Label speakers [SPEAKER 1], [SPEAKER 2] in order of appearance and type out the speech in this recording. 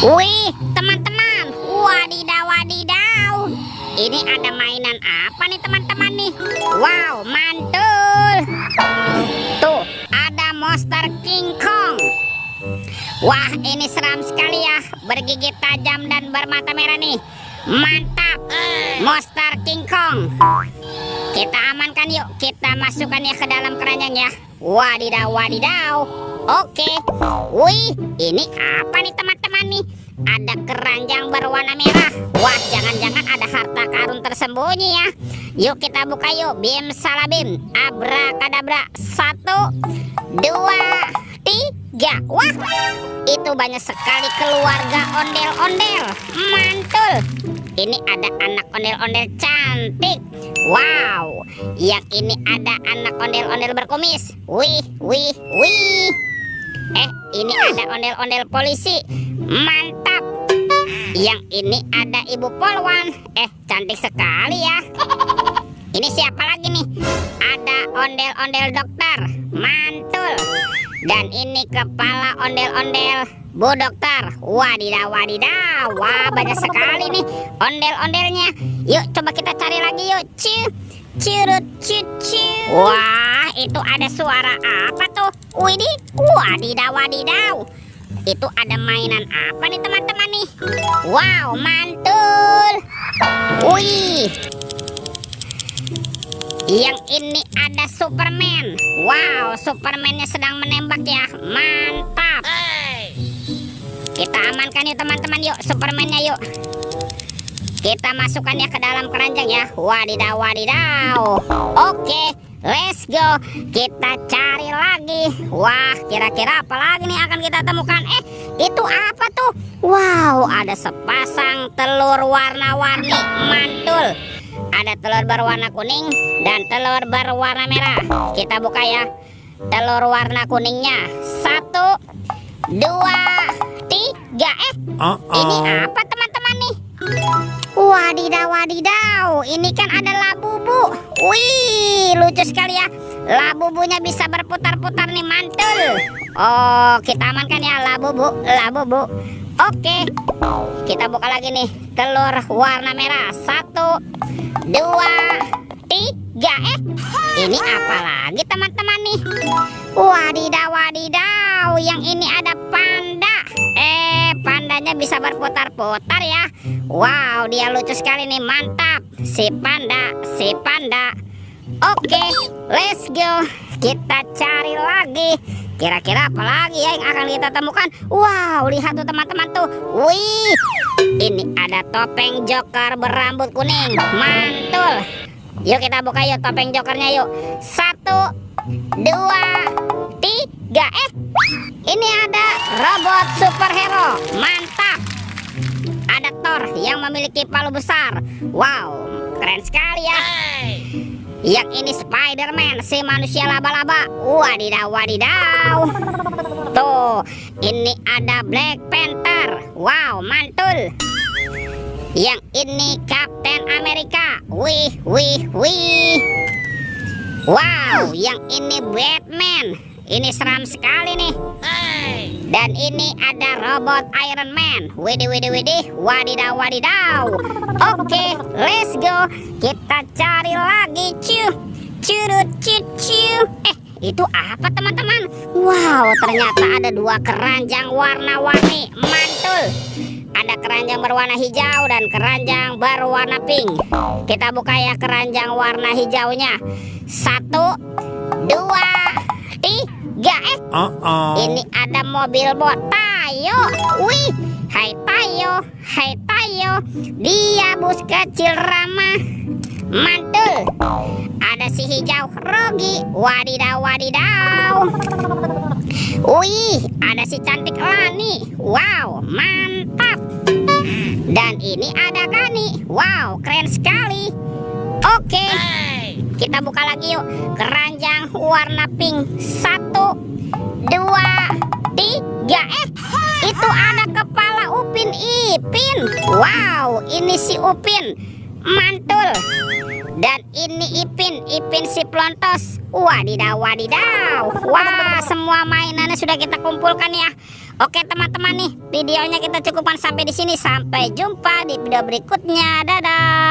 [SPEAKER 1] Wih, teman-teman, wadidaw wadidaw. Ini ada mainan apa nih teman-teman nih? Wow, mantul. Tuh, ada monster King Kong. Wah, ini seram sekali ya, bergigit tajam dan bermata merah nih. Mantap, monster King Kong. Kita amankan yuk, kita masukkan ya ke dalam keranjang ya. Wadidaw wadidaw. Oke. Wih, ini apa nih teman-teman nih? Ada keranjang berwarna merah. Wah, jangan-jangan ada harta karun tersembunyi ya. Yuk kita buka yuk. Bim salabim, abrakadabra. 1, 2, 3. Wah, itu banyak sekali keluarga ondel-ondel. Mantul. Ini ada anak ondel-ondel cantik. Wow, yang ini ada anak ondel-ondel berkumis. Wih, wih, wih. Ini ada ondel-ondel polisi. Mantap. Yang ini ada ibu polwan. Cantik sekali ya. Ini siapa lagi nih? Ada ondel-ondel dokter. Mantul. Dan ini kepala ondel-ondel Bu Dokter. Wadidaw wadidaw. Wah, banyak sekali nih ondel-ondelnya. Yuk coba kita cari lagi yuk. Curut cucu. Wah, itu ada suara apa tuh? Widih, wadidaw wadidaw. Itu ada mainan apa nih teman-teman nih? Wow, mantul. Wih, yang ini ada Superman. Wow, Supermannya sedang menembak ya. Mantap. Kita amankan yuk teman-teman yuk, Supermannya yuk. Kita masukkan ya ke dalam keranjang ya. Wadidaw wadidaw. Oke, let's go. Kita cari lagi. Wah, kira-kira apa lagi nih akan kita temukan? Itu apa tuh? Wow, ada sepasang telur warna-warni. Mantul. Ada telur berwarna kuning dan telur berwarna merah. Kita buka ya. Telur warna kuningnya. 1, 2, 3. Ini apa teman-teman nih? Wadidaw wadidaw. Ini kan ada labubu. Wih, lucu sekali ya. Labubunya bisa berputar-putar nih. Mantul. Oh, kita amankan ya labubu. Labubu. Oke, kita buka lagi nih. Telur warna merah. 1, 2, 3. Ini apa lagi teman-teman nih? Wadidaw wadidaw. Yang ini ada panda. Pandanya bisa berputar-putar ya. Wow, dia lucu sekali nih. Mantap. Si panda, si panda. Oke, let's go. Kita cari lagi. Kira-kira apa lagi ya yang akan kita temukan? Wow, lihat tuh teman-teman tuh. Wih, ini ada topeng Joker berambut kuning. Mantul. Yuk kita buka yuk topeng Jokernya yuk. 1, 2, 3. Ini ada robot superhero. Mantap. Ada Thor yang memiliki palu besar. Wow, keren sekali ya. Yang ini Spider-Man, si manusia laba-laba. Wadidaw wadidaw. Tuh, ini ada Black Panther. Wow, mantul. Yang ini Captain America. Wih, wih, wih. Wow, yang ini Batman. Ini seram sekali nih. Dan ini ada robot Iron Man. Widih, widih, widih. Wadidaw, wadidaw. Oke, let's go. Kita cari lagi. Curut cucu. Itu apa teman-teman? Wow, ternyata ada 2 keranjang warna-warni. Mantul. Ada keranjang berwarna hijau dan keranjang berwarna pink. Kita buka ya keranjang warna hijaunya. 1, 2, 3. Ini ada mobil bot Tayo. Wih, hai Tayo, hai Tayo. Dia bus kecil ramah. Mantul. Ada si hijau Rogi. Wadidaw wadidaw. Wih, ada si cantik Lani. Wow, mantap. Dan ini ada Gani. Wow, keren sekali. Oke, kita buka lagi yuk keranjang warna pink. 1, 2, 3. Itu ada kepala Upin Ipin. Wow, ini si Upin. Mantul. Dan ini Ipin si Plontos. Wadidaw wadidaw. Wah, semua mainannya sudah kita kumpulkan ya. Oke teman-teman nih, videonya kita cukupkan sampai di sini. Sampai jumpa di video berikutnya. Dadah.